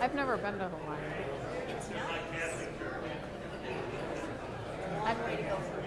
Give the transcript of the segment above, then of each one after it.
I've never been to Hawaii. It's nice. I'm ready to go for it.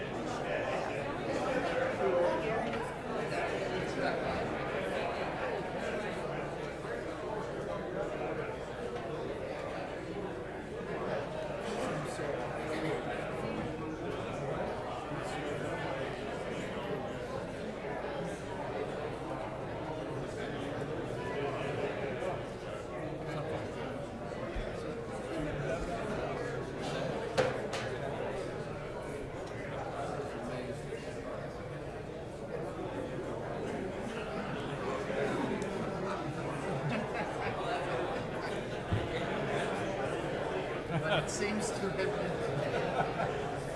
It seems to have been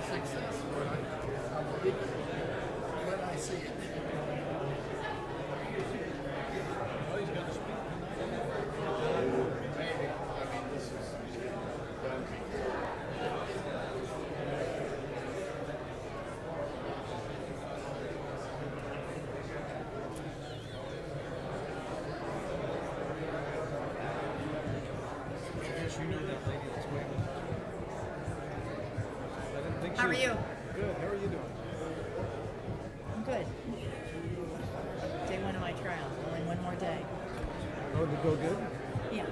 successful. I believe it when I see it. Well, he's got to speak. Maybe. I mean, this is done. Yes, you know that lady that's waiting. I didn't think How are she- you? Good. How are you doing? I'm good. Day one of my trial. Only one more day. Oh, did it go good? Yeah.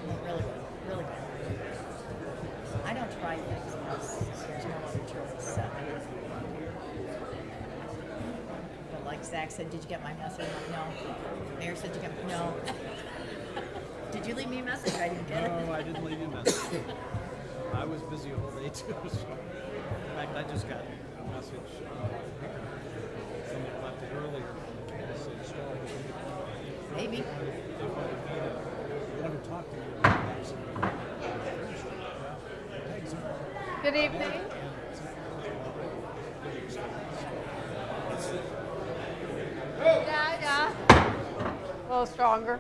Went really good. Really good. I don't try things unless there's no other choice. So. But like Zach said, did you get my message? No. Mayor said, did you get no. Did you leave me a message? I didn't get it. No, I didn't leave you a message. I was busy all day too. So. In fact, I just got a message. Somebody left it earlier. They said, "Sorry, Maybe. I want to talk to you." Thanks. Good evening. Yeah. A little stronger.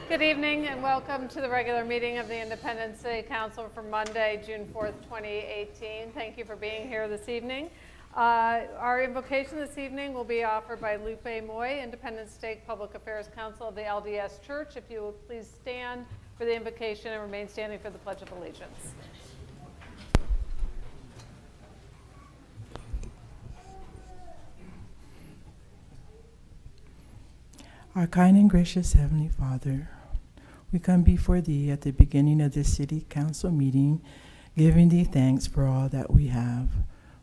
Good evening and welcome to the regular meeting of the Independent City Council for Monday, June 4th, 2018. Thank you for being here this evening. Our invocation this evening will be offered by Lupe Moy, Independent State Public Affairs Council of the LDS Church. If you will please stand for the invocation and remain standing for the Pledge of Allegiance. Our kind and gracious Heavenly Father, we come before Thee at the beginning of this City Council meeting, giving Thee thanks for all that we have.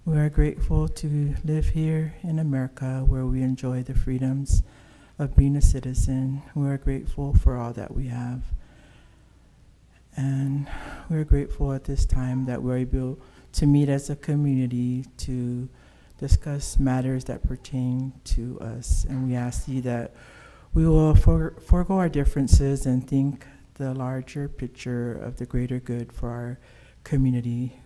We are grateful to live here in America where we enjoy the freedoms of being a citizen. We are grateful for all that we have. And we're grateful at this time that we're able to meet as a community to discuss matters that pertain to us. And we ask Thee that we will forego our differences and think the larger picture of the greater good for our community.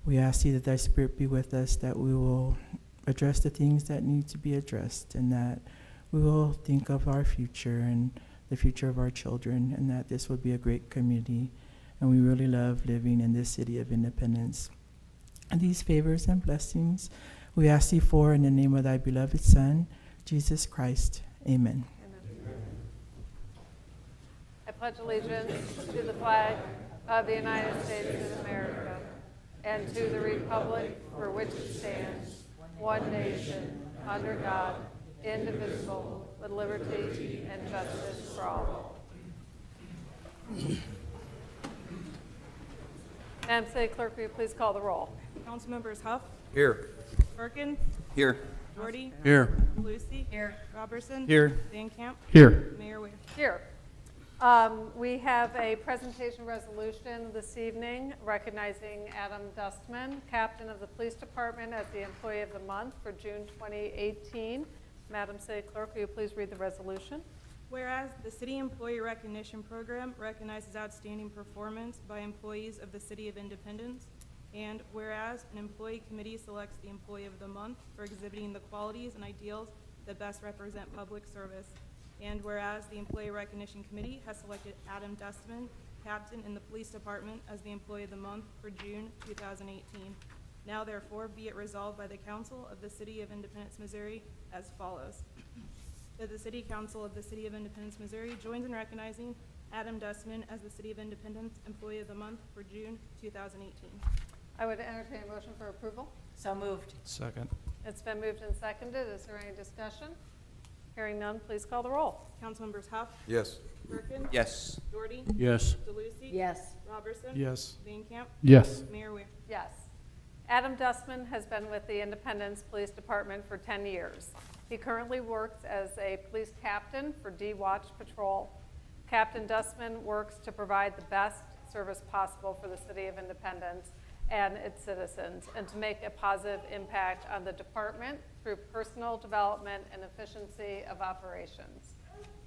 We ask Thee that Thy Spirit be with us, that we will address the things that need to be addressed, and that we will think of our future and the future of our children, and that this will be a great community. And we really love living in this city of Independence. And these favors and blessings we ask Thee for in the name of Thy beloved Son, Jesus Christ. Amen. I pledge allegiance to the flag of the United States of America and to the republic for which it stands, one nation, under God, indivisible, with liberty and justice for all. Madam City Clerk, will you please call the roll? Council members Huff, Here. Perkins, Here. Doherty, Here. Lucy, Here. Robertson, Here. Van Camp, Here. Mayor Ware. Here. We have a presentation resolution this evening recognizing Adam Dustman, Captain of the Police Department, as the Employee of the Month for June 2018. Madam City Clerk, will you please read the resolution? Whereas the City Employee Recognition Program recognizes outstanding performance by employees of the City of Independence, and whereas an employee committee selects the Employee of the Month for exhibiting the qualities and ideals that best represent public service, and whereas the Employee Recognition Committee has selected Adam Dustman, Captain in the Police Department, as the Employee of the Month for June 2018. Now therefore be it resolved by the Council of the City of Independence, Missouri as follows. That the City Council of the City of Independence, Missouri joins in recognizing Adam Dustman as the City of Independence Employee of the Month for June 2018. I would entertain a motion for approval. So moved. Second. It's been moved and seconded. Is there any discussion? Hearing none, please call the roll. Councilmembers Huff, Yes. Perkins, Yes. Doherty, Yes. DeLucy, Yes. Robertson, Yes. Van Camp, Yes. Mayor Ware. Yes. Adam Dustman has been with the Independence Police Department for 10 years. He currently works as a police captain for D-Watch Patrol. Captain Dustman works to provide the best service possible for the City of Independence and its citizens, and to make a positive impact on the department through personal development and efficiency of operations.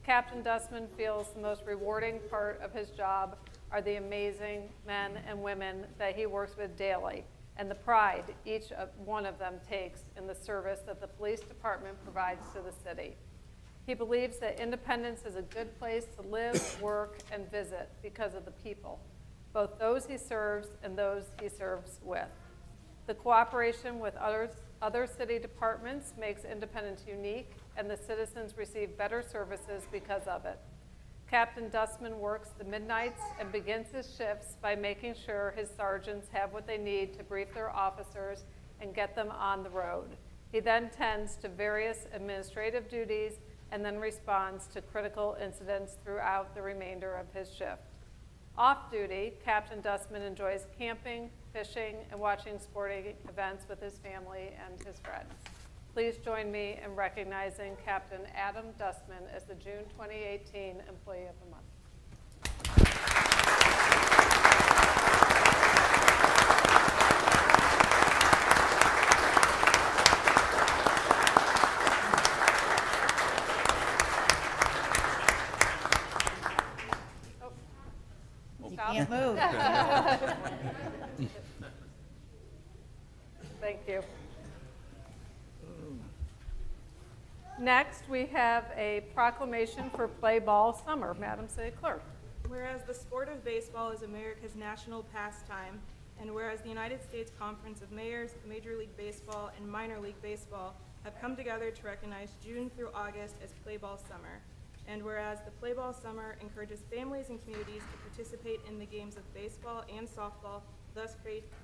Captain Dustman feels the most rewarding part of his job are the amazing men and women that he works with daily, and the pride each one of them takes in the service that the police department provides to the city. He believes that Independence is a good place to live, work, and visit because of the people, both those he serves and those he serves with. The cooperation with other city departments makes Independence unique, and the citizens receive better services because of it. Captain Dustman works the midnights and begins his shifts by making sure his sergeants have what they need to brief their officers and get them on the road. He then tends to various administrative duties and then responds to critical incidents throughout the remainder of his shift. Off-duty, Captain Dustman enjoys camping, fishing, and watching sporting events with his family and his friends. Please join me in recognizing Captain Adam Dustman as the June 2018 Employee of the Month. You can't move. Thank you. Next, we have a proclamation for Play Ball Summer. Madam City Clerk. Whereas the sport of baseball is America's national pastime, and whereas the United States Conference of Mayors, Major League Baseball, and Minor League Baseball have come together to recognize June through August as Play Ball Summer, and whereas the Play Ball Summer encourages families and communities to participate in the games of baseball and softball, thus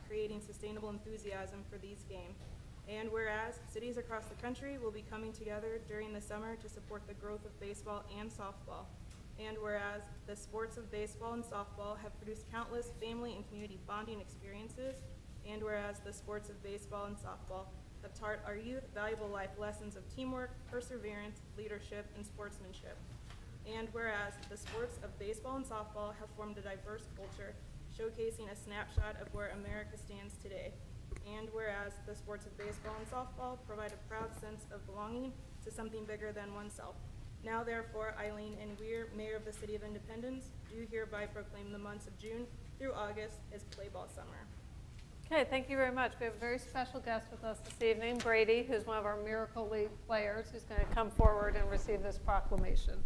creating sustainable enthusiasm for these games. And whereas cities across the country will be coming together during the summer to support the growth of baseball and softball. And whereas the sports of baseball and softball have produced countless family and community bonding experiences. And whereas the sports of baseball and softball have taught our youth valuable life lessons of teamwork, perseverance, leadership, and sportsmanship. And whereas the sports of baseball and softball have formed a diverse culture, showcasing a snapshot of where America stands today. And whereas the sports of baseball and softball provide a proud sense of belonging to something bigger than oneself. Now therefore, Eileen N. Weir, Mayor of the City of Independence, do hereby proclaim the months of June through August as Play Ball Summer. Okay, thank you very much. We have a very special guest with us this evening, Brady, who's one of our Miracle League players, who's going to come forward and receive this proclamation.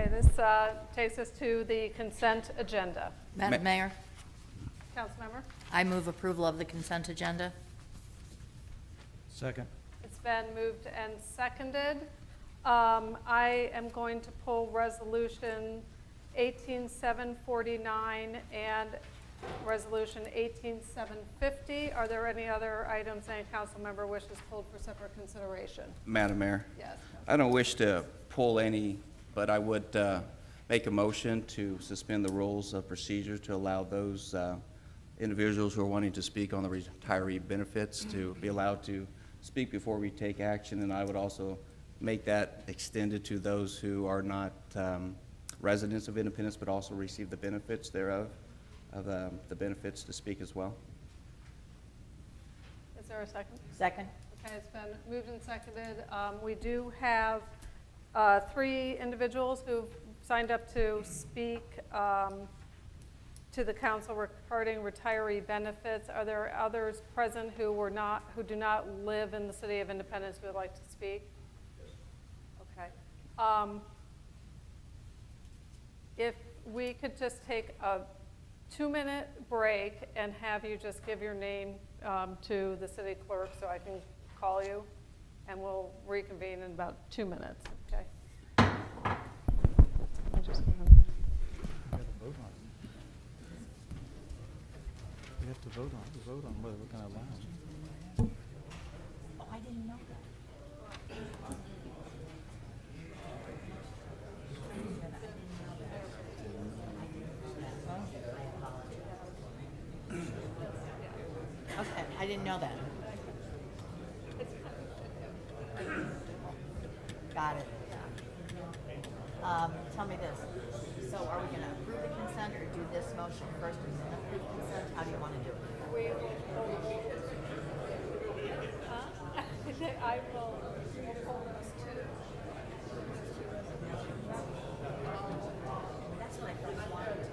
This takes us to the consent agenda. Madam Mayor, Councilmember? I move approval of the consent agenda. Second. It's been moved and seconded. I am going to pull resolution 18749 and resolution 18750. Are there any other items any council member wishes pulled for separate consideration? Madam Mayor, Yes. I don't wish to pull any, but I would make a motion to suspend the rules of procedure to allow those individuals who are wanting to speak on the retiree benefits to be allowed to speak before we take action, and I would also make that extended to those who are not residents of Independence but also receive the benefits thereof, of the benefits to speak as well. Is there a second? Second. Okay, it's been moved and seconded. We do have 3 individuals who've signed up to speak to the council regarding retiree benefits. Are there others present who do not live in the city of Independence who would like to speak? Okay. If we could just take a 2-minute break and have you just give your name to the city clerk so I can call you, and we'll reconvene in about 2 minutes. Okay. I'm just gonna- We have to vote on whether we're going to allow them. Oh, I didn't know that. Okay, I didn't know that. Got it. Tell me this. So are we gonna approve the consent or do this motion first and then approve the consent? How do you wanna do it? I will hold those two. That's what I thought you wanted to do.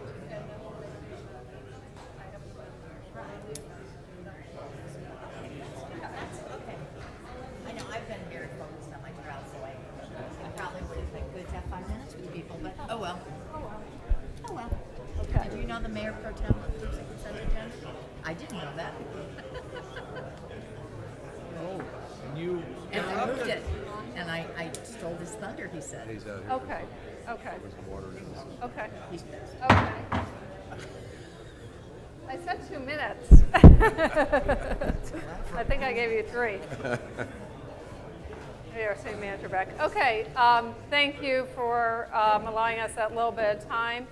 That's okay. I know, I've been very focused on my trial, so I probably would have been good to have 5 minutes with people, but oh well. Oh well. Okay. Did you know the mayor pro tem approves the consent agenda? I didn't know that. Oh, and you And I moved it. And I stole his thunder, he said. He's out here. Okay. Okay. There's some water in this. Okay. He's pissed. Okay. I said 2 minutes. I think I gave you 3. Our city manager back. Okay, thank you for allowing us that little bit of time.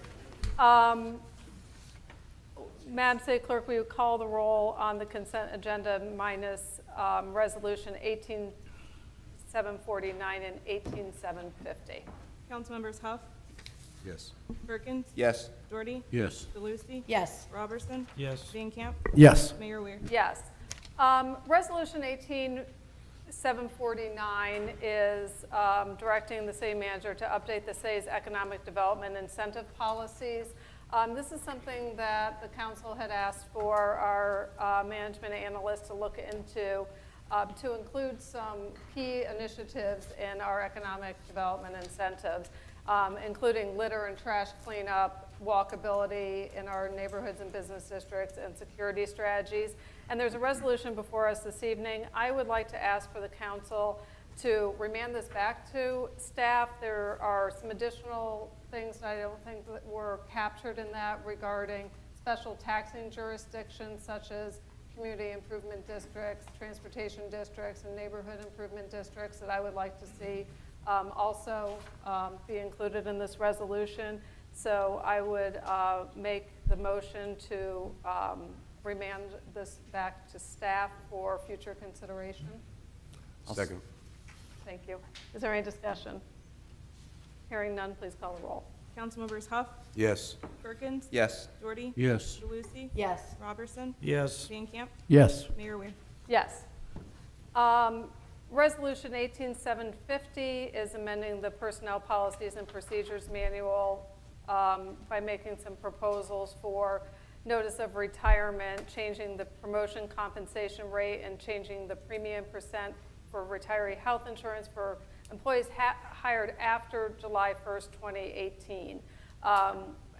Madam City Clerk, will you call the roll on the consent agenda minus resolution 18749 and 18750? Councilmembers Huff, Yes. Perkins, Yes. Doherty, Yes. DeLucy, Yes. Robertson, Yes. Van Camp, Yes. Mayor Weir. Yes. Resolution 18749 is directing the city manager to update the city's economic development incentive policies. This is something that the council had asked for our management analyst to look into to include some key initiatives in our economic development incentives, including litter and trash cleanup, walkability in our neighborhoods and business districts, and security strategies. And there's a resolution before us this evening. I would like to ask for the council to remand this back to staff. There are some additional things that I don't think that were captured in that regarding special taxing jurisdictions such as community improvement districts, transportation districts, and neighborhood improvement districts that I would like to see also be included in this resolution. So I would make the motion to remand this back to staff for future consideration. Second. Thank you. Is there any discussion? Hearing none, please call the roll. Councilmembers Huff, Yes. Perkins, Yes. Doherty, Yes. DeLucy, Yes. Robertson, Yes. Van Camp, Yes. Mayor Weir. Yes. Resolution 18750 is amending the Personnel Policies and Procedures Manual by making some proposals for notice of retirement, changing the promotion compensation rate, and changing the premium percent for retiree health insurance for employees hired after July 1st, 2018.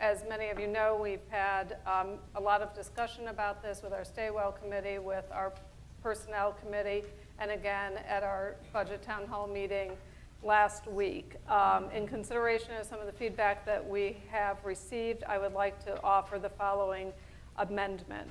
As many of you know, we've had a lot of discussion about this with our Stay-Well Committee, with our Personnel Committee, and again at our Budget Town Hall meeting last week. In consideration of some of the feedback that we have received, I would like to offer the following amendment.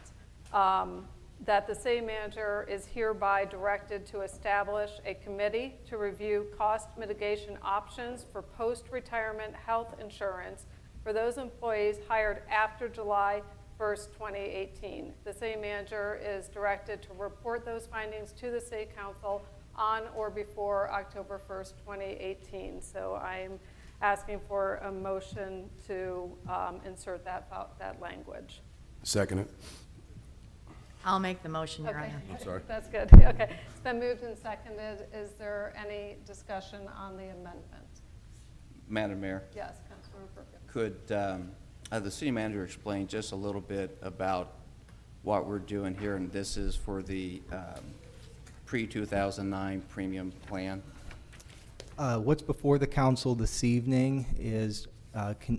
That the city manager is hereby directed to establish a committee to review cost mitigation options for post-retirement health insurance for those employees hired after July 1st, 2018. The city manager is directed to report those findings to the city council on or before October 1st, 2018. So I'm asking for a motion to insert that language. Second it. I'll make the motion, Your Okay. Honor. I'm sorry. That's good. Okay. It's been moved and seconded. Is there any discussion on the amendment? Madam Mayor, Yes, Councilor Perkins. Could the city manager explain just a little bit about what we're doing here? And this is for the pre-2009 premium plan. What's before the council this evening is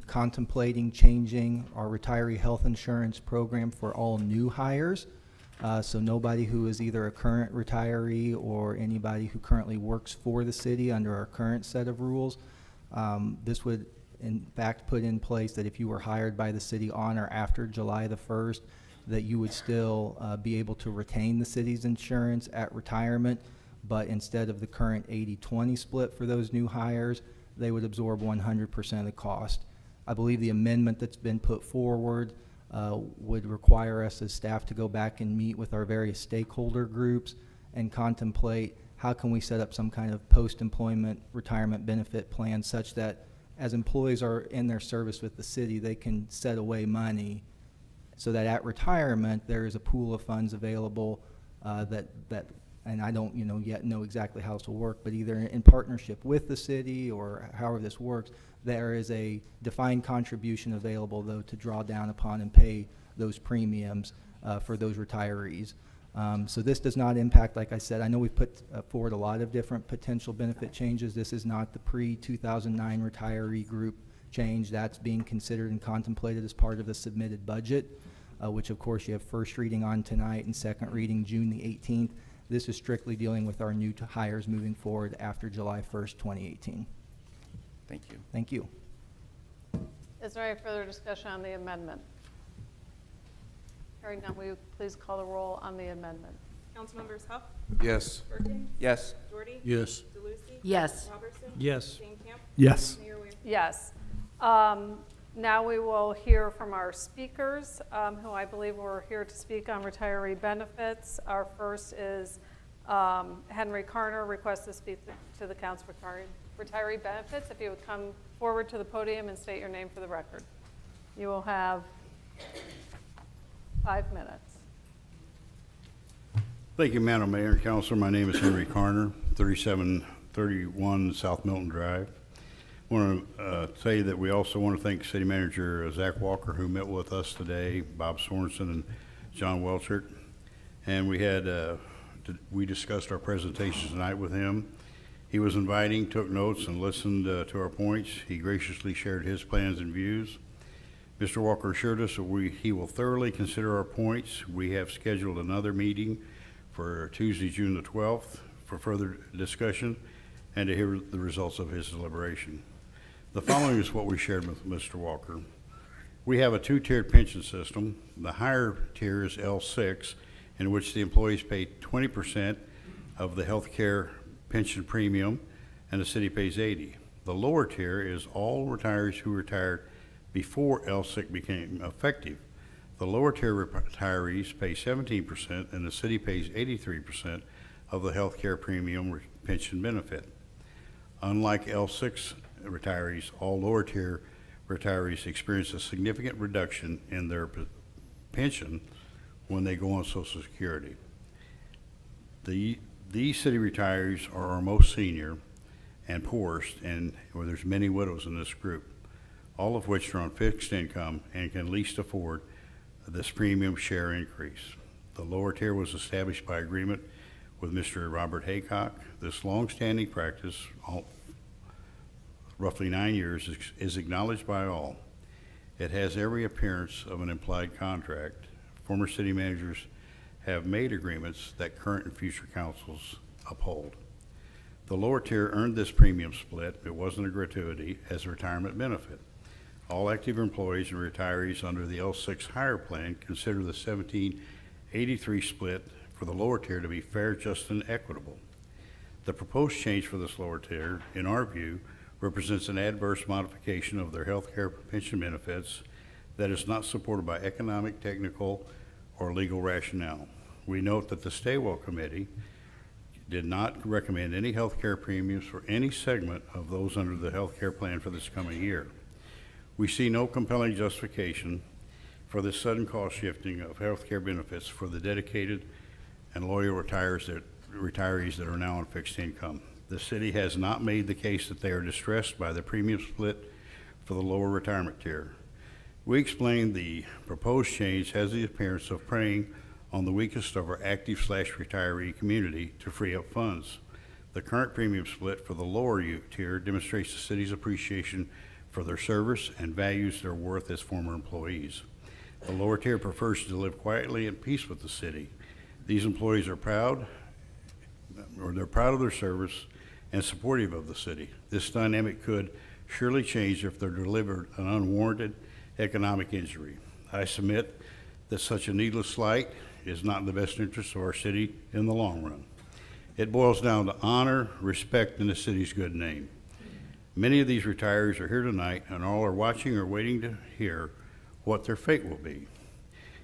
contemplating changing our retiree health insurance program for all new hires. So nobody who is either a current retiree or anybody who currently works for the city under our current set of rules. This would in fact put in place that if you were hired by the city on or after July the 1st, that you would still be able to retain the city's insurance at retirement, but instead of the current 80-20 split for those new hires, they would absorb 100% of the cost. I believe the amendment that's been put forward would require us as staff to go back and meet with our various stakeholder groups and contemplate how can we set up some kind of post-employment retirement benefit plan such that as employees are in their service with the city, they can set away money so that at retirement there is a pool of funds available and I don't yet know exactly how this will work, but either in partnership with the city or however this works, there is a defined contribution available though to draw down upon and pay those premiums for those retirees. So this does not impact, like I said, I know we've put forward a lot of different potential benefit changes. This is not the pre-2009 retiree group change. That's being considered and contemplated as part of the submitted budget, which of course you have first reading on tonight and second reading June the 18th. This is strictly dealing with our new hires moving forward after July 1st, 2018. Thank you. Thank you. Is there any further discussion on the amendment? Hearing none, will you please call the roll on the amendment? Councilmembers Huff, Yes. Perkins, Yes. Jordy, Yes. DeLucy, Yes. Robertson, Yes. Stankamp, Yes. Mayor Wayne. Yes. Now we will hear from our speakers, who I believe were here to speak on retiree benefits. Our first is Henry Carner, requests to speak to the Council for Retiree Benefits. If you would come forward to the podium and state your name for the record. You will have 5 minutes. Thank you, Madam Mayor and Councilor. My name is Henry Carner, 3731 South Milton Drive. I want to say that we also want to thank City Manager Zach Walker, who met with us today, Bob Sorensen and John Welchert. And we discussed our presentation tonight with him. He was inviting, took notes, and listened to our points. He graciously shared his plans and views. Mr. Walker assured us that he will thoroughly consider our points. We have scheduled another meeting for Tuesday, June the 12th for further discussion and to hear the results of his deliberation. The following is what we shared with Mr. Walker. We have a two-tiered pension system. The higher tier is L6, in which the employees pay 20% of the health care pension premium and the city pays 80%. The lower tier is all retirees who retired before L6 became effective. The lower tier retirees pay 17% and the city pays 83% of the health care premium pension benefit. Unlike L6 retirees, all lower tier retirees experience a significant reduction in their pension when they go on Social Security. These city retirees are our most senior and poorest, and where there's many widows in this group, all of which are on fixed income and can least afford this premium share increase. The lower tier was established by agreement with Mr. Robert Haycock. This long-standing practice, roughly 9 years, is acknowledged by all. It has every appearance of an implied contract. Former city managers have made agreements that current and future councils uphold. The lower tier earned this premium split, it wasn't a gratuity, as a retirement benefit. All active employees and retirees under the L6 higher plan consider the 1783 split for the lower tier to be fair, just, and equitable. The proposed change for this lower tier, in our view, represents an adverse modification of their health care pension benefits that is not supported by economic, technical, or legal rationale. We note that the Stawell Committee did not recommend any health care premiums for any segment of those under the health care plan for this coming year. We see no compelling justification for this sudden cost shifting of health care benefits for the dedicated and loyal retirees that are now on fixed income. The city has not made the case that they are distressed by the premium split for the lower retirement tier. We explained the proposed change has the appearance of preying on the weakest of our active/retiree community to free up funds. The current premium split for the lower tier demonstrates the city's appreciation for their service and values their worth as former employees. The lower tier prefers to live quietly in peace with the city. These employees are proud of their service and supportive of the city. This dynamic could surely change if they're delivered an unwarranted economic injury. I submit that such a needless slight is not in the best interest of our city in the long run. It boils down to honor, respect, and the city's good name. Many of these retirees are here tonight, and all are watching or waiting to hear what their fate will be.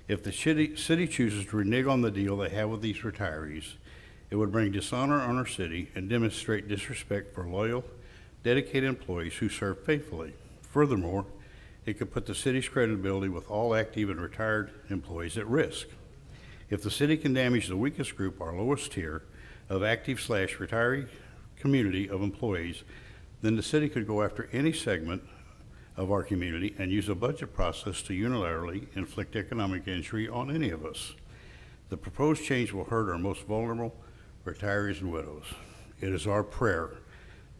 If the city chooses to renege on the deal they have with these retirees, it would bring dishonor on our city and demonstrate disrespect for loyal, dedicated employees who serve faithfully. Furthermore, it could put the city's credibility with all active and retired employees at risk. If the city can damage the weakest group, our lowest tier of active/retiree community of employees, then the city could go after any segment of our community and use a budget process to unilaterally inflict economic injury on any of us. The proposed change will hurt our most vulnerable retirees and widows. It is our prayer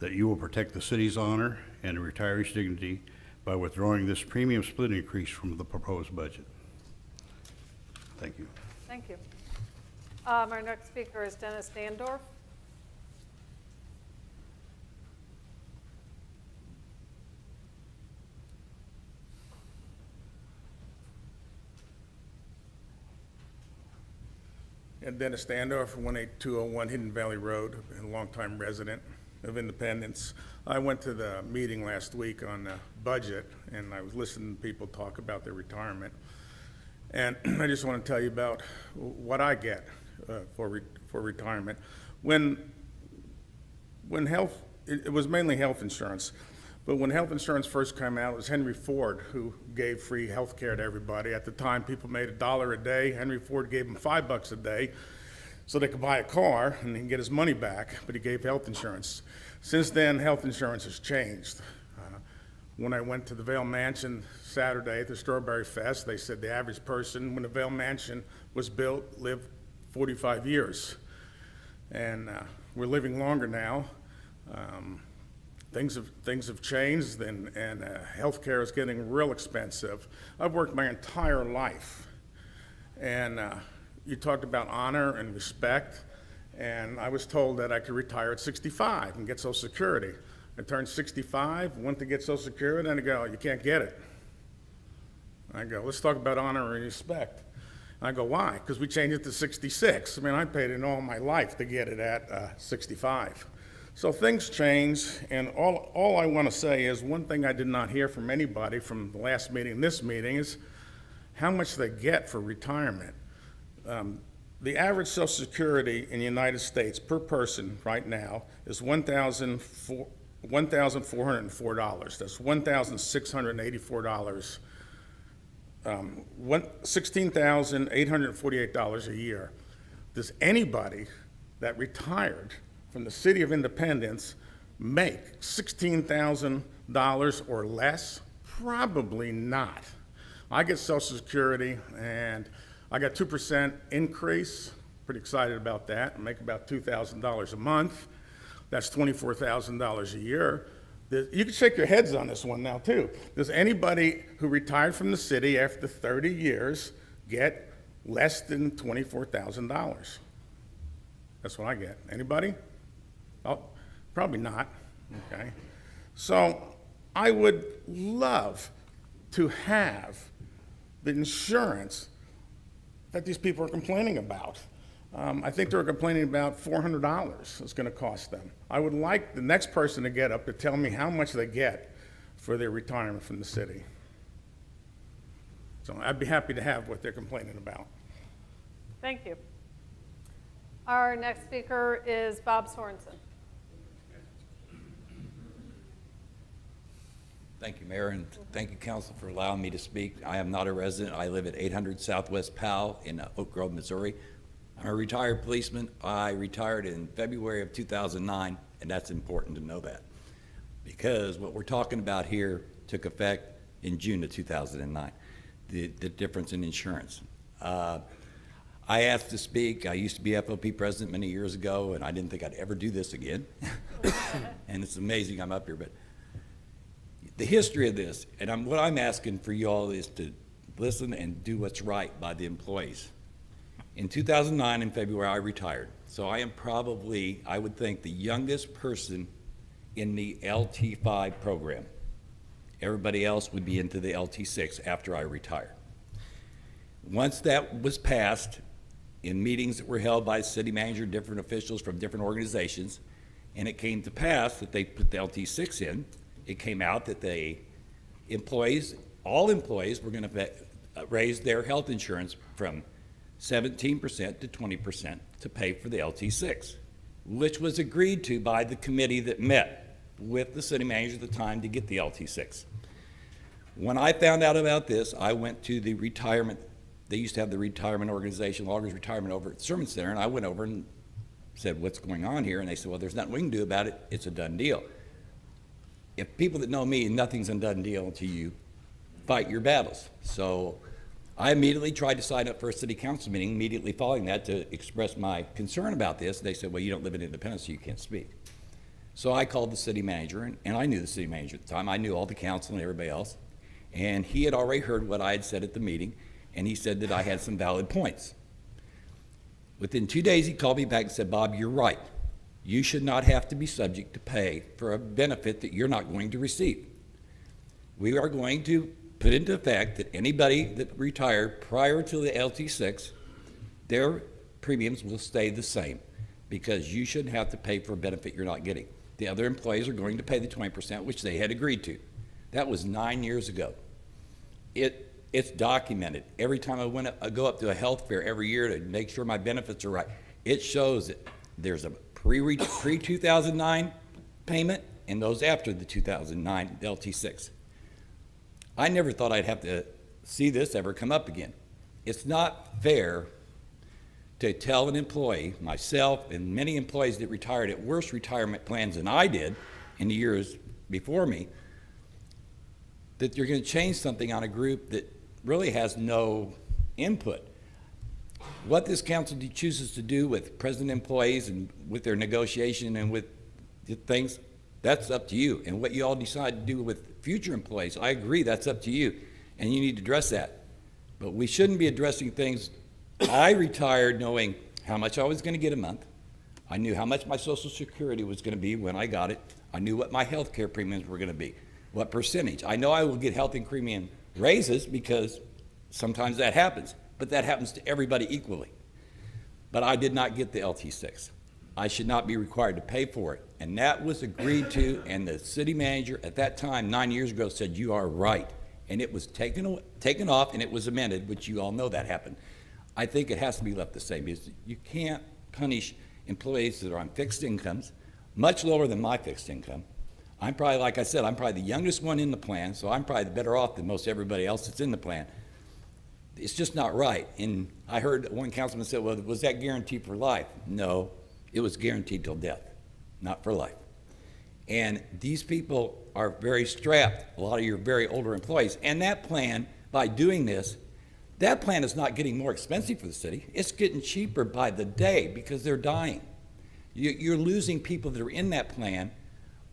that you will protect the city's honor and the retirees' dignity by withdrawing this premium split increase from the proposed budget. Thank you. Thank you. Our next speaker is Dennis Dandorf. And Dennis Standorf, 18201 Hidden Valley Road, a longtime resident of Independence. I went to the meeting last week on the budget, and I was listening to people talk about their retirement. And I just want to tell you about what I get for retirement. When health, it was mainly health insurance, but when health insurance first came out, it was Henry Ford who gave free health care to everybody. At the time, people made $1 a day. Henry Ford gave them $5 a day so they could buy a car and he can get his money back, but he gave health insurance. Since then, health insurance has changed. When I went to the Vail Mansion Saturday at the Strawberry Fest, they said the average person, when the Vail Mansion was built, lived 45 years. And we're living longer now. Things have changed, and healthcare is getting real expensive. I've worked my entire life, and you talked about honor and respect, and I was told that I could retire at 65 and get Social Security. I turned 65, went to get Social Security, and they go, you can't get it. I go, let's talk about honor and respect. I go, why? Because we changed it to 66. I mean, I paid in all my life to get it at 65. So things change, and all I want to say is one thing I did not hear from anybody from the last meeting, this meeting, is how much they get for retirement. The average Social Security in the United States per person right now is $1,404. That's $1,684. $16,848 a year. Does anybody that retired from the City of Independence make $16,000 or less? Probably not. I get Social Security, and I got 2% increase. Pretty excited about that. I make about $2,000 a month. That's $24,000 a year. You can shake your heads on this one now, too. Does anybody who retired from the city after 30 years get less than $24,000? That's what I get. Anybody? Oh, probably not. Okay. So I would love to have the insurance that these people are complaining about. I think they're complaining about $400 it's going to cost them. I would like the next person to get up to tell me how much they get for their retirement from the city. So I'd be happy to have what they're complaining about. Thank you. Our next speaker is Bob Sorensen. Thank you, Mayor, and thank you, Council, for allowing me to speak. I am not a resident. I live at 800 Southwest Powell in Oak Grove, Missouri. I'm a retired policeman. I retired in February of 2009, and that's important to know that, because what we're talking about here took effect in June of 2009, the difference in insurance. I asked to speak. I used to be FOP president many years ago, and I didn't think I'd ever do this again. And it's amazing I'm up here. But the history of this, and what I'm asking for you all is to listen and do what's right by the employees. In 2009, in February, I retired. So I am probably, I would think, the youngest person in the LT5 program. Everybody else would be into the LT6 after I retired. Once that was passed, in meetings that were held by city manager, different officials from different organizations, and it came to pass that they put the LT6 in, it came out that all employees were going to raise their health insurance from 17% to 20% to pay for the LT6, which was agreed to by the committee that met with the city manager at the time to get the LT6. When I found out about this, I went to the retirement. They used to have the retirement organization, Loggers Retirement, over at Sermon Center, and I went over and said, what's going on here? And they said, well, there's nothing we can do about it. It's a done deal. If people that know me, nothing's a done deal until you fight your battles. So I immediately tried to sign up for a city council meeting immediately following that to express my concern about this. They said, well, you don't live in Independence, so you can't speak. So I called the city manager, and I knew the city manager at the time. I knew all the council and everybody else. And he had already heard what I had said at the meeting, and he said that I had some valid points. Within 2 days, he called me back and said, Bob, you're right. You should not have to be subject to pay for a benefit that you're not going to receive. We are going to put into effect that anybody that retired prior to the LT6, their premiums will stay the same because you shouldn't have to pay for a benefit you're not getting. The other employees are going to pay the 20%, which they had agreed to. That was 9 years ago. It's documented. Every time I go up to a health fair every year to make sure my benefits are right, it shows that there's a pre-2009 payment and those after the 2009 LT6. I never thought I'd have to see this ever come up again. It's not fair to tell an employee, myself and many employees that retired at worse retirement plans than I did in the years before me, that you're going to change something on a group that really has no input. What this council chooses to do with present employees and with their negotiation and with things, that's up to you. And what you all decide to do with future employees, I agree, that's up to you. And you need to address that. But we shouldn't be addressing things. I retired knowing how much I was going to get a month. I knew how much my Social Security was going to be when I got it. I knew what my health care premiums were going to be, what percentage. I know I will get health and premium raises because sometimes that happens, but that happens to everybody equally. But I did not get the LT6. I should not be required to pay for it. And that was agreed to, and the city manager at that time, 9 years ago, said, you are right. And it was taken off and it was amended, which you all know that happened. I think it has to be left the same because you can't punish employees that are on fixed incomes, much lower than my fixed income. I'm probably, like I said, I'm probably the youngest one in the plan, so I'm probably better off than most everybody else that's in the plan. It's just not right. And I heard one councilman say, well, was that guaranteed for life? No, it was guaranteed till death, not for life. And these people are very strapped, a lot of your very older employees. And that plan, by doing this, that plan is not getting more expensive for the city. It's getting cheaper by the day because they're dying. You're losing people that are in that plan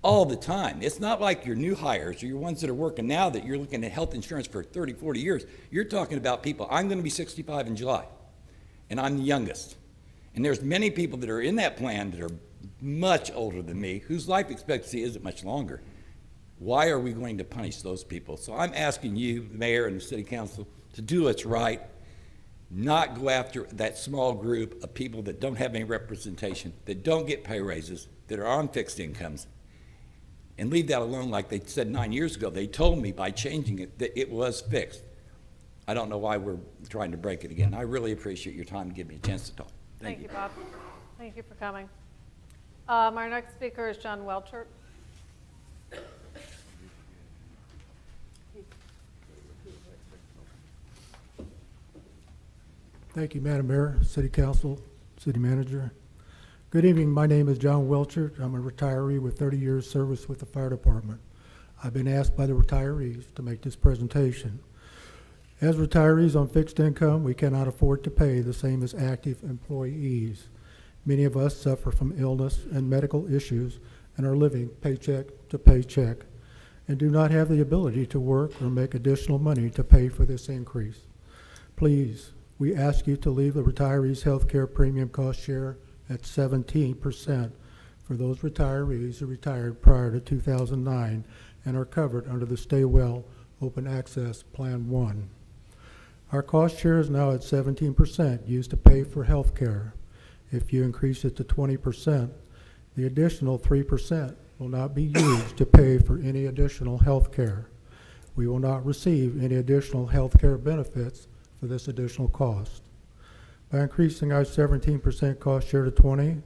all the time. It's not like your new hires or your ones that are working now that you're looking at health insurance for 30, 40 years. You're talking about people. I'm going to be 65 in July, and I'm the youngest. And there's many people that are in that plan that are much older than me whose life expectancy isn't much longer. Why are we going to punish those people? So I'm asking you, the mayor and the city council, to do what's right, not go after that small group of people that don't have any representation, that don't get pay raises, that are on fixed incomes, and leave that alone like they said 9 years ago. They told me by changing it that it was fixed. I don't know why we're trying to break it again. I really appreciate your time and give me a chance to talk. Thank you, Bob. Thank you for coming. Our next speaker is John Welchert. Thank you, Madam Mayor, City Council, City Manager. Good evening. My name is John Welchert. I'm a retiree with 30 years service with the fire department. I've been asked by the retirees to make this presentation. As retirees on fixed income, we cannot afford to pay the same as active employees. Many of us suffer from illness and medical issues and are living paycheck to paycheck and do not have the ability to work or make additional money to pay for this increase. Please, we ask you to leave the retirees' health care premium cost share at 17% for those retirees who retired prior to 2009 and are covered under the Stay Well Open Access Plan 1. Our cost share is now at 17% used to pay for health care. If you increase it to 20%, the additional 3% will not be used to pay for any additional health care. We will not receive any additional health care benefits for this additional cost. By increasing our 17% cost share to 20,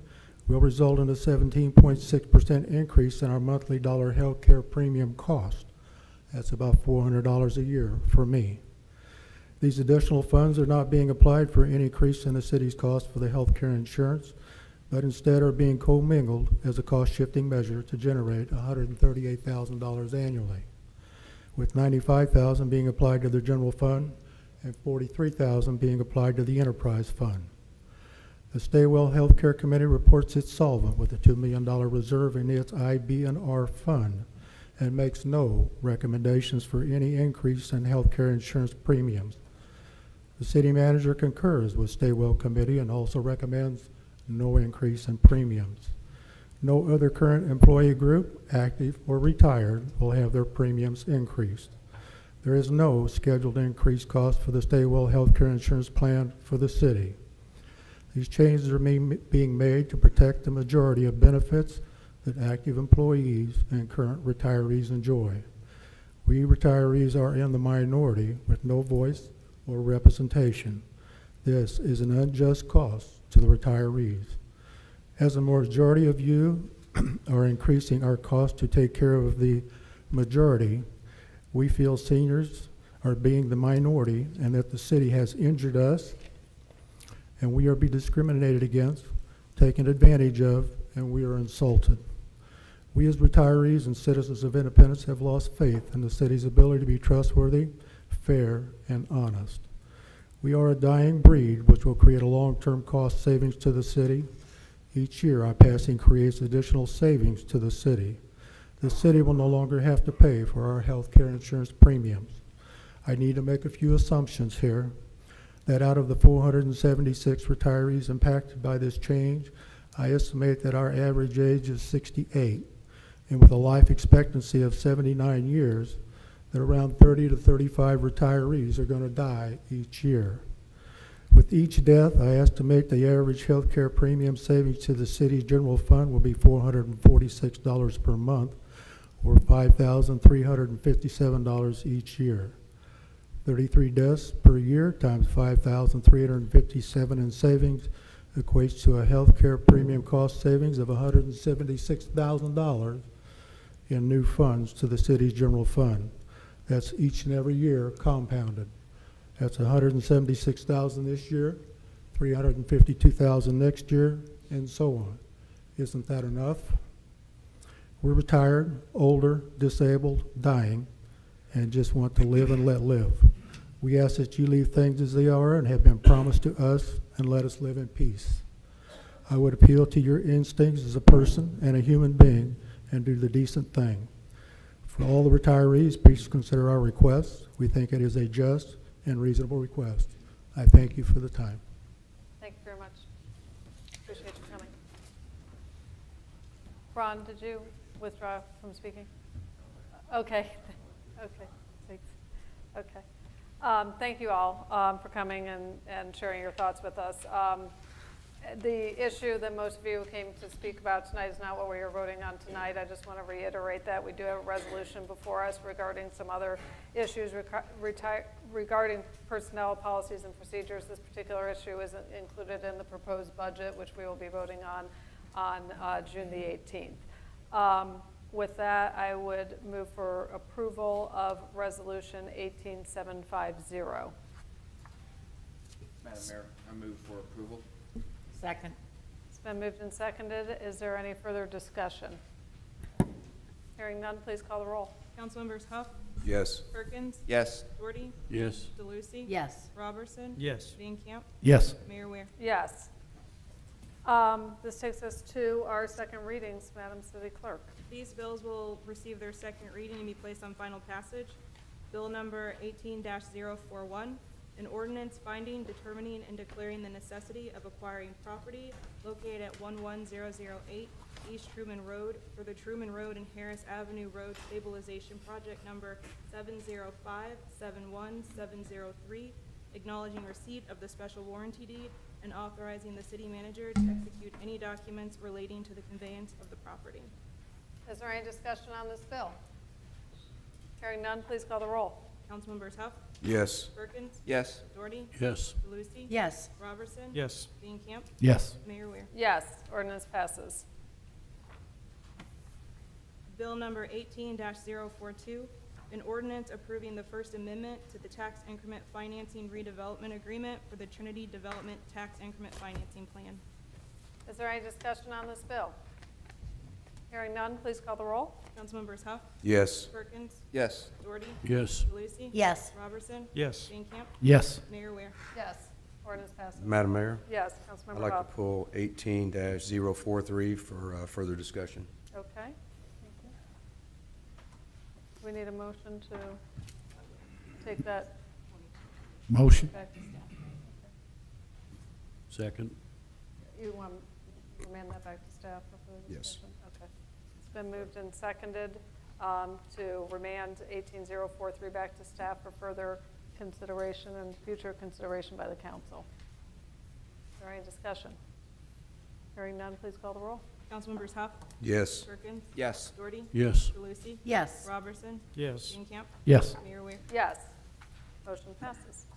will result in a 17.6% increase in our monthly dollar health care premium cost. That's about $400 a year for me. These additional funds are not being applied for any increase in the city's cost for the health care insurance, but instead are being commingled as a cost-shifting measure to generate $138,000 annually, with $95,000 being applied to the general fund and $43,000 being applied to the enterprise fund. The Stay Well Healthcare Committee reports it's solvent with a $2 million reserve in its IB&R fund and makes no recommendations for any increase in healthcare insurance premiums. The city manager concurs with Stay Well Committee and also recommends no increase in premiums. No other current employee group, active or retired, will have their premiums increased. There is no scheduled increased cost for the Stay Well Healthcare Insurance Plan for the city. These changes are being made to protect the majority of benefits that active employees and current retirees enjoy. We retirees are in the minority with no voice or representation. This is an unjust cost to the retirees. As a majority of you are increasing our cost to take care of the majority, we feel seniors are being the minority and that the city has injured us and we are being discriminated against, taken advantage of, and we are insulted. We as retirees and citizens of Independence have lost faith in the city's ability to be trustworthy, fair, and honest. We are a dying breed which will create a long-term cost savings to the city. Each year our passing creates additional savings to the city. The city will no longer have to pay for our health care insurance premiums. I need to make a few assumptions here that out of the 476 retirees impacted by this change, I estimate that our average age is 68, and with a life expectancy of 79 years, that around 30 to 35 retirees are going to die each year. With each death, I estimate the average health care premium savings to the city's general fund will be $446 per month, or $5,357 each year. 33 deaths per year times 5,357 in savings equates to a health care premium cost savings of $176,000 in new funds to the city's general fund. That's each and every year compounded. That's $176,000 this year, $352,000 next year, and so on. Isn't that enough? We're retired, older, disabled, dying, and just want to live and let live. We ask that you leave things as they are and have been promised to us and let us live in peace. I would appeal to your instincts as a person and a human being and do the decent thing. For all the retirees, please consider our request. We think it is a just and reasonable request. I thank you for the time. Thank you very much. Appreciate you coming. Ron, did you withdraw from speaking? Okay. Okay. Thanks. Okay. Thank you all for coming and sharing your thoughts with us. The issue that most of you came to speak about tonight is not what we are voting on tonight. I just want to reiterate that we do have a resolution before us regarding some other issues regarding personnel policies and procedures. This particular issue isn't included in the proposed budget, which we will be voting on June the 18th. With that, I would move for approval of Resolution 18750. Madam Mayor, I move for approval. Second. It's been moved and seconded. Is there any further discussion? Hearing none, please call the roll. Councilmembers Huff, Yes. Perkins, Yes. Doherty, Yes. DeLucy. Yes. Robertson. Yes. Van Camp. Yes. Mayor Ware. Yes. This takes us to our second readings, Madam City Clerk. These bills will receive their second reading and be placed on final passage. Bill number 18-041, an ordinance finding, determining, and declaring the necessity of acquiring property located at 11008 East Truman Road for the Truman Road and Harris Avenue Road Stabilization Project number 705-71703, acknowledging receipt of the special warranty deed and authorizing the city manager to execute any documents relating to the conveyance of the property. Is there any discussion on this bill? Hearing none, please call the roll. Councilmembers Huff, Yes. Perkins, Yes. Doherty, Yes. DeLucy. Yes. Robertson. Yes. Van Camp. Yes. Mayor Ware. Yes, ordinance passes. Bill number 18-042, an ordinance approving the First Amendment to the Tax Increment Financing Redevelopment Agreement for the Trinity Development Tax Increment Financing Plan. Is there any discussion on this bill? Hearing none, please call the roll. Councilmembers Huff, Yes. Perkins, Yes. Doherty, Yes. DeLucy. Yes. Robertson. Yes. Van Camp. Yes. Mayor Ware. Yes, ordinance passes. Madam Mayor, Yes, I'd Councilmember like Huff. to pull 18-043 for further discussion. Okay, thank you. We need a motion to take that Motion. back to staff. Second. You want to remand that back to staff for further Yes. discussion? Okay. It's been moved and seconded to remand 18043 back to staff for further consideration and future consideration by the council. Is there any discussion? Hearing none, please call the roll. Councilmembers Huff, Yes. Perkins, Yes. Doherty, Yes. DeLucy. Yes. Robertson. Yes. Van Camp. Yes. Mayor Ware. Yes. Motion passes.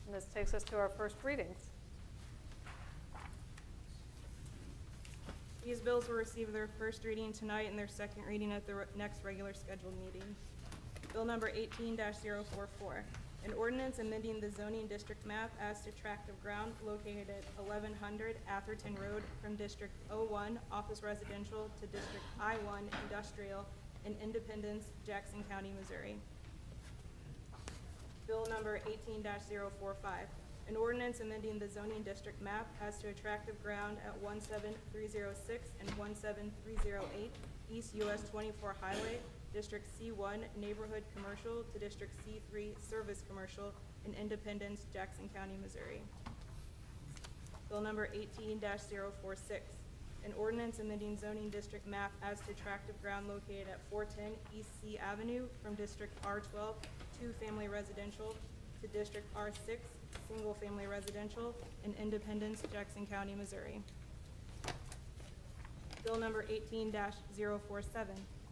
And this takes us to our first readings. These bills will receive their first reading tonight and their second reading at the next regular scheduled meeting. Bill number 18-044, an ordinance amending the zoning district map as to tract of ground located at 1100 Atherton Road from District 01 Office Residential to District I1 Industrial in Independence, Jackson County, Missouri. Bill number 18-045, an ordinance amending the zoning district map as to a tract of ground at 17306 and 17308 East US 24 Highway, District C1 Neighborhood Commercial to District C3 Service Commercial in Independence, Jackson County, Missouri. Bill number 18-046, an ordinance amending zoning district map as to tract of ground located at 410 East C Avenue from District R12 two-family residential to District R6 single-family residential in Independence, Jackson County, Missouri. Bill number 18-047,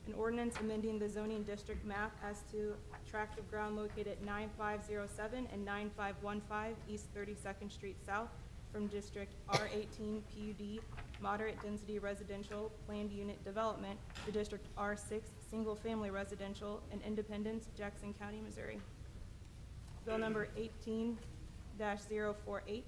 an ordinance amending the zoning district map as to tract of ground located at 9507 and 9515 East 32nd Street South from District R18 PUD moderate density residential planned unit development to District R6 single-family residential in Independence, Jackson County, Missouri. Bill number 18-048,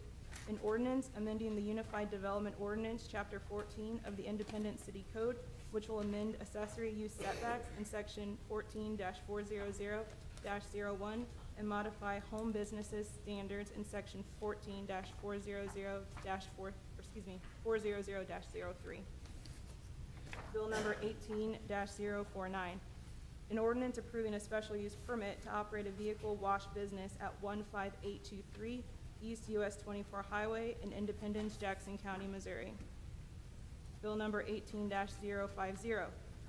an ordinance amending the Unified Development Ordinance, Chapter 14 of the Independence City Code, which will amend accessory use setbacks in Section 14-400-01 and modify home businesses standards in Section 14-400-03. Bill number 18-049, an ordinance approving a special use permit to operate a vehicle wash business at 15823 East US 24 Highway in Independence, Jackson County, Missouri. Bill number 18-050,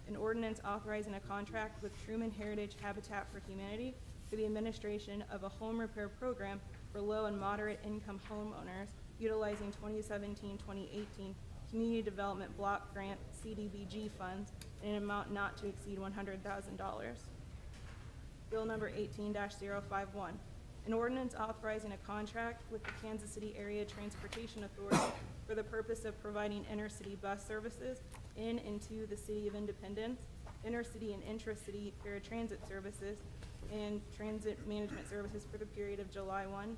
an ordinance authorizing a contract with Truman Heritage Habitat for Humanity for the administration of a home repair program for low and moderate income homeowners utilizing 2017-2018 Community Development Block Grant CDBG funds in an amount not to exceed $100,000. Bill number 18-051, an ordinance authorizing a contract with the Kansas City Area Transportation Authority for the purpose of providing intercity bus services in and to the City of Independence, intercity and intracity paratransit services, and transit management services for the period of July 1,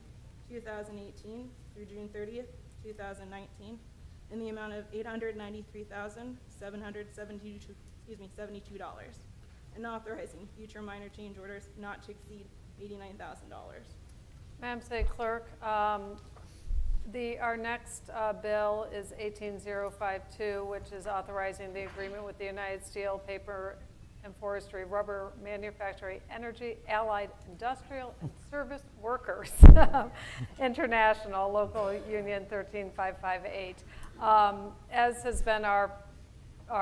2018 through June 30th, 2019, in the amount of $893,772. and authorizing future minor change orders not to exceed $89,000. Madam City Clerk, our next bill is 18052, which is authorizing the agreement with the United Steel, Paper and Forestry, Rubber Manufacturing, Energy, Allied Industrial and Service Workers International, Local Union 13558. As has been our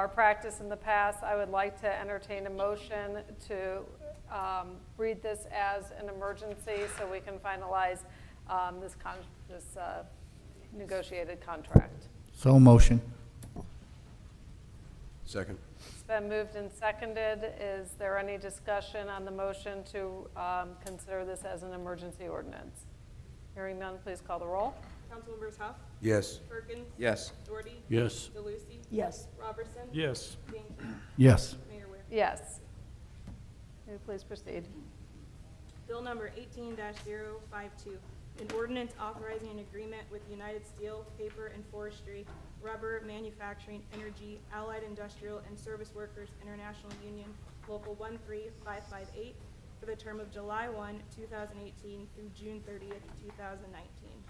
practice in the past, I would like to entertain a motion to read this as an emergency so we can finalize this negotiated contract. So motion. Second. It's been moved and seconded. Is there any discussion on the motion to consider this as an emergency ordinance? Hearing none, please call the roll. Councilmembers Huff, Yes. Perkins, Yes. Doherty, Yes. DeLucy, Yes. Robertson, Yes. Van Camp, Yes. Mayor Ware. Yes. May we please proceed? Bill number 18-052, an ordinance authorizing an agreement with United Steel, Paper and Forestry, Rubber Manufacturing, Energy, Allied Industrial and Service Workers International Union, Local 13558, for the term of July 1, 2018 through June 30th, 2019.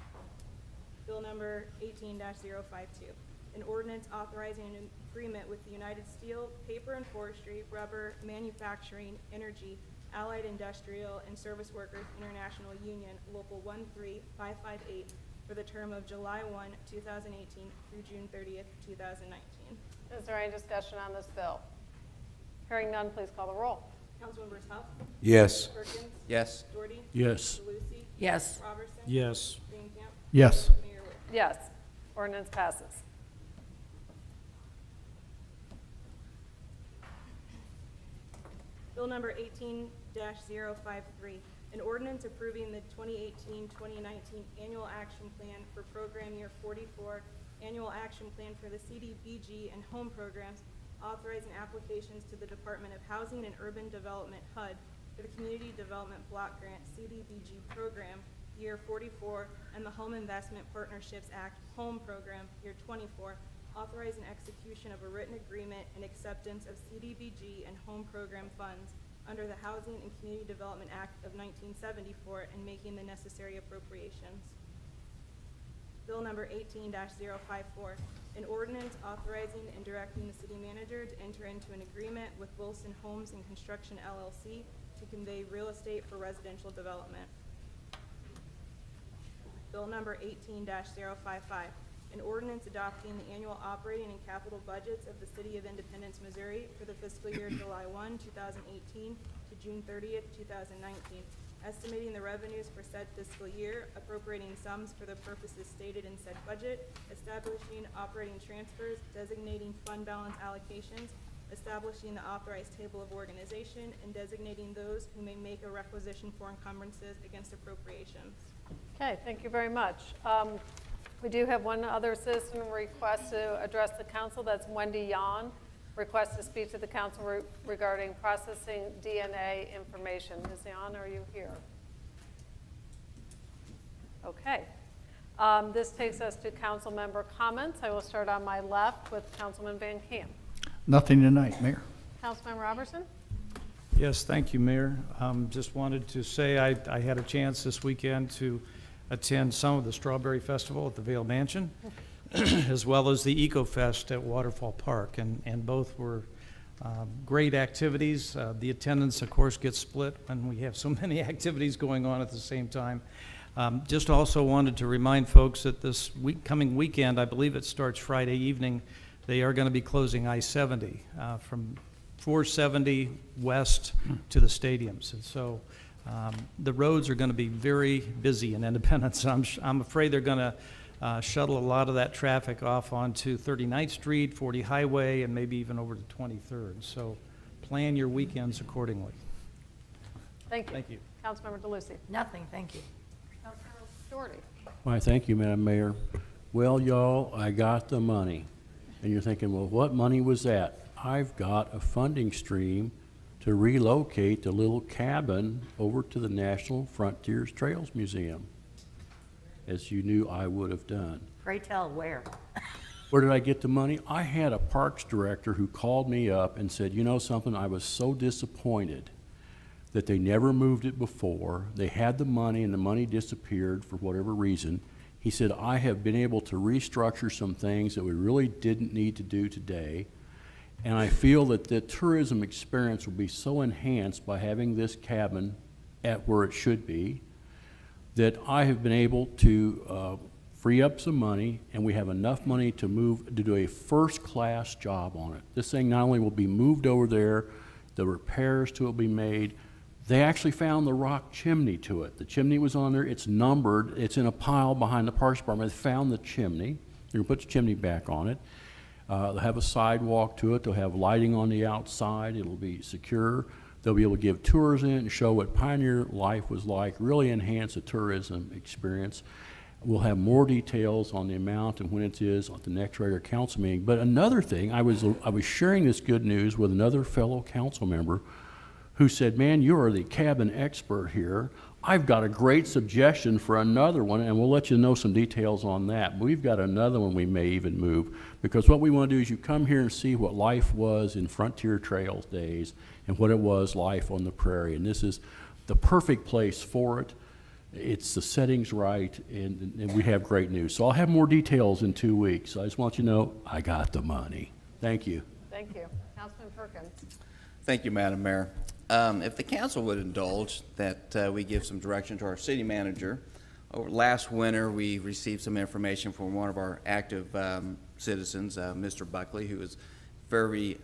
Bill number 18-052, an ordinance authorizing an agreement with the United Steel, Paper and Forestry, Rubber Manufacturing, Energy, Allied Industrial and Service Workers International Union, Local 13558, for the term of July 1, 2018 through June 30th, 2019. Is there any discussion on this bill? Hearing none, please call the roll. Councilmembers Huff, Yes. Perkins, Yes. Doherty, Yes. DeLucy, Yes. Robertson, Yes. Van Camp, Yes. Mayor Ware. Yes. Ordinance passes. Bill number 18-053, an ordinance approving the 2018-2019 Annual Action Plan for Program Year 44, Annual Action Plan for the CDBG and Home Programs, authorizing applications to the Department of Housing and Urban Development, HUD, for the Community Development Block Grant CDBG Program, Year 44, and the Home Investment Partnerships Act Home Program, Year 24, authorizing execution of a written agreement and acceptance of CDBG and home program funds under the Housing and Community Development Act of 1974 and making the necessary appropriations. Bill number 18-054, an ordinance authorizing and directing the city manager to enter into an agreement with Wilson Homes and Construction LLC to convey real estate for residential development. Bill number 18-055, an ordinance adopting the annual operating and capital budgets of the City of Independence, Missouri for the fiscal year July 1, 2018 to June 30th, 2019, estimating the revenues for said fiscal year, appropriating sums for the purposes stated in said budget, establishing operating transfers, designating fund balance allocations, establishing the authorized table of organization, and designating those who may make a requisition for encumbrances against appropriations. Okay, thank you very much. We do have one other citizen request to address the council. That's Wendy Yon. Request to speak to the council regarding processing DNA information. Ms. Yon, are you here? Okay. This takes us to council member comments. I will start on my left with Councilman Van Camp. Nothing tonight, Mayor. Councilman Robertson? Yes, thank you, Mayor. Just wanted to say I had a chance this weekend to attend some of the Strawberry Festival at the Vail Mansion, as well as the Eco Fest at Waterfall Park, and both were great activities. The attendance, of course, gets split when we have so many activities going on at the same time. Just also wanted to remind folks that this coming weekend, I believe it starts Friday evening, they are going to be closing I-70 from 470 west to the stadiums. And so the roads are going to be very busy in Independence. I'm afraid they're going to shuttle a lot of that traffic off onto 39th Street, 40 Highway, and maybe even over to 23rd. So plan your weekends accordingly. Thank you. Thank you. Councilmember DeLucy. Nothing, thank you. Councilmember Doherty. Why, thank you, Madam Mayor. Well, y'all, I got the money. And you're thinking, well, what money was that? I've got a funding stream to relocate the little cabin over to the National Frontiers Trails Museum, as you knew I would have done. Pray tell where. Where did I get the money? I had a parks director who called me up and said, you know something, I was so disappointed that they never moved it before. They had the money and the money disappeared for whatever reason. He said, I have been able to restructure some things that we really didn't need to do today. And I feel that the tourism experience will be so enhanced by having this cabin at where it should be, that I have been able to free up some money, and we have enough money to do a first-class job on it. This thing not only will be moved over there, the repairs to it will be made. They actually found the rock chimney to it. The chimney was on there. It's numbered. It's in a pile behind the Parks Department. They found the chimney. They're going to put the chimney back on it. They'll have a sidewalk to it. They'll have lighting on the outside. It'll be secure. They'll be able to give tours in and show what pioneer life was like, really enhance the tourism experience. We'll have more details on the amount and when it is at the next regular council meeting. But another thing, I was sharing this good news with another fellow council member who said, man, you are the cabin expert here. I've got a great suggestion for another one, and we'll let you know some details on that. But we've got another one we may even move, because what we want to do is you come here and see what life was in Frontier Trails days and what it was life on the prairie. And this is the perfect place for it. It's the setting's right, and we have great news. So I'll have more details in 2 weeks. I just want you to know I got the money. Thank you. Thank you. Councilman Perkins. Thank you, Madam Mayor. If the council would indulge that we give some direction to our city manager. Last winter, we received some information from one of our active citizens, Mr. Buckley, who is very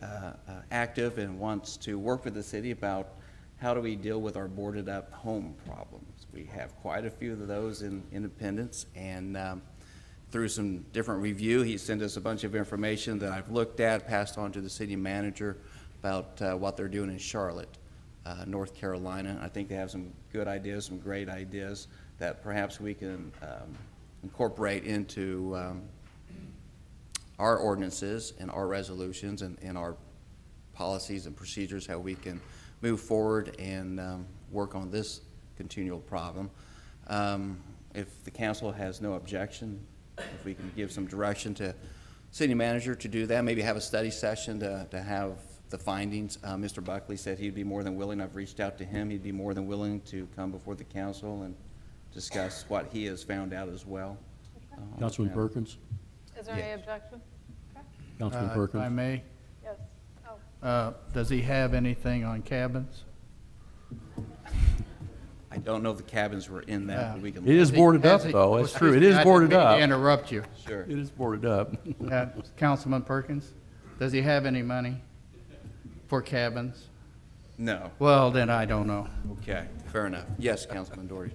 active and wants to work with the city about how do we deal with our boarded up home problems. We have quite a few of those in Independence, and through some different review, he sent us a bunch of information that I've looked at, passed on to the city manager about what they're doing in Charlotte, North Carolina. I think they have some good ideas, some great ideas that perhaps we can incorporate into our ordinances and our resolutions and our policies and procedures, how we can move forward and work on this continual problem. If the council has no objection, if we can give some direction to city manager to do that, maybe have a study session to have the findings. Mr. Buckley said he'd be more than willing. I've reached out to him. He'd be more than willing to come before the council and discuss what he has found out as well. Councilman Perkins? Is there any objection? Okay. Councilman Perkins? If I may, Yes. Oh. does he have anything on cabins? I don't know if the cabins were in that, but we can. It is boarded up, though. That's true. It is boarded up. I didn't mean to interrupt you. Sure. It is boarded up. Councilman Perkins, does he have any money for cabins? No. Well, then I don't know. Okay, fair enough. Yes, Councilman Doherty.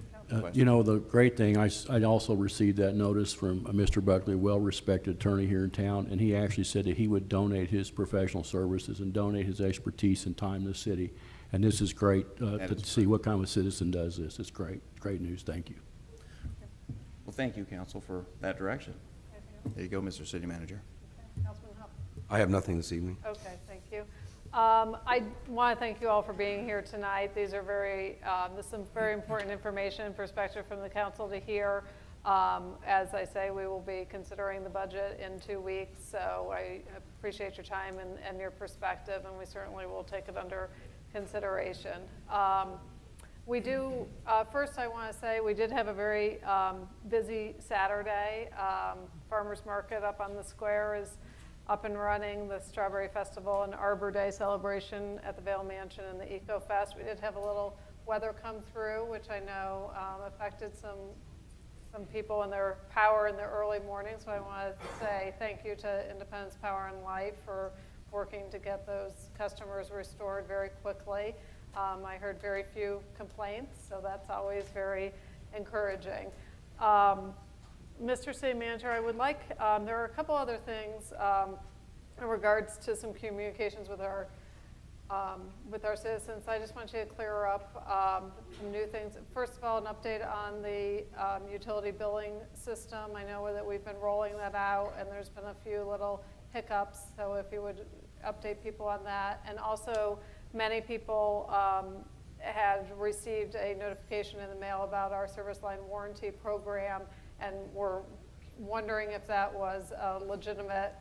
You know, the great thing, I also received that notice from Mr. Buckley, a well-respected attorney here in town, and he actually said that he would donate his professional services and donate his expertise and time to the city. And this is great to see what kind of a citizen does this. It's great. Great news. Thank you. Well, thank you, council, for that direction. There you go, Mr. City Manager. Okay. Councilman Huff. I have nothing this evening. Okay, thank you. I want to thank you all for being here tonight. These are this is some very important information and perspective from the council to hear. As I say, we will be considering the budget in 2 weeks, so I appreciate your time and your perspective, and we certainly will take it under consideration. We do, first I want to say we did have a very busy Saturday. Farmers Market up on the square is up and running, the Strawberry Festival and Arbor Day celebration at the Vail Mansion and the Eco Fest. We did have a little weather come through, which I know affected some people in their power in the early morning. So I want to say thank you to Independence Power and Light for working to get those customers restored very quickly. I heard very few complaints, so that's always very encouraging. Mr. City Manager, I would like, there are a couple other things in regards to some communications with our citizens. I just want you to clear up some new things. First of all, an update on the utility billing system. I know that we've been rolling that out, and there's been a few little hiccups, so if you would update people on that. And also, many people had received a notification in the mail about our service line warranty program, and were wondering if that was a legitimate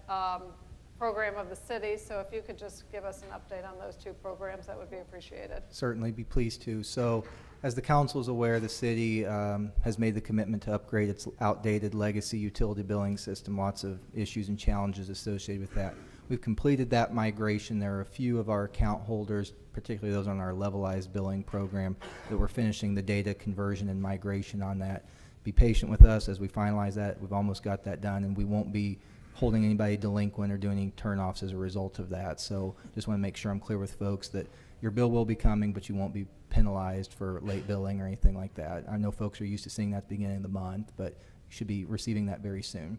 program of the city. So if you could just give us an update on those two programs, that would be appreciated. Certainly, be pleased to. So, as the council is aware, the city has made the commitment to upgrade its outdated legacy utility billing system. Lots of issues and challenges associated with that. We've completed that migration. There are a few of our account holders, particularly those on our levelized billing program, that we're finishing the data conversion and migration on that. Be patient with us as we finalize that. We've almost got that done, and we won't be holding anybody delinquent or doing any turnoffs as a result of that. So just want to make sure I'm clear with folks that your bill will be coming, but you won't be penalized for late billing or anything like that. I know folks are used to seeing that at the beginning of the month, but you should be receiving that very soon.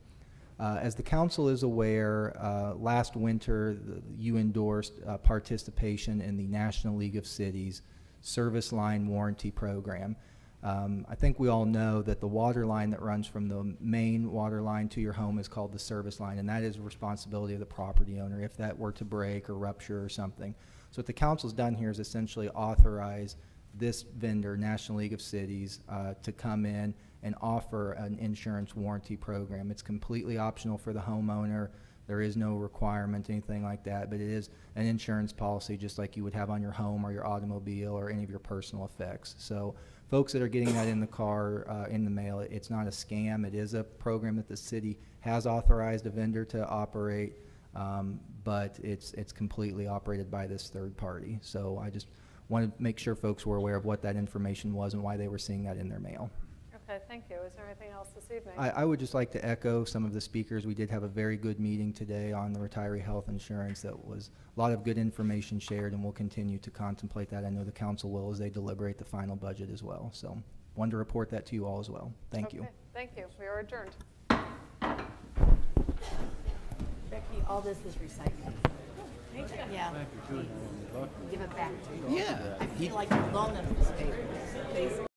As the council is aware, last winter you endorsed participation in the National League of Cities Service Line Warranty Program. I think we all know that the water line that runs from the main water line to your home is called the service line, and that is a responsibility of the property owner if that were to break or rupture or something. So what the council's done here is essentially authorize this vendor, National League of Cities, to come in and offer an insurance warranty program. It's completely optional for the homeowner. There is no requirement, anything like that, but it is an insurance policy just like you would have on your home or your automobile or any of your personal effects. So folks that are getting that in the car, in the mail, it's not a scam. It is a program that the city has authorized a vendor to operate, but it's completely operated by this third party. So I just want to make sure folks were aware of what that information was and why they were seeing that in their mail. Okay, thank you. Is there anything else this evening? I would just like to echo some of the speakers. We did have a very good meeting today on the retiree health insurance. That was a lot of good information shared, and we'll continue to contemplate that. I know the council will as they deliberate the final budget as well. So wanted to report that to you all as well. Thank you. Thank you. We are adjourned. Becky, all this is recycling. Thank you. Yeah. Give it back to you. Yeah. I feel like you loan us this paper.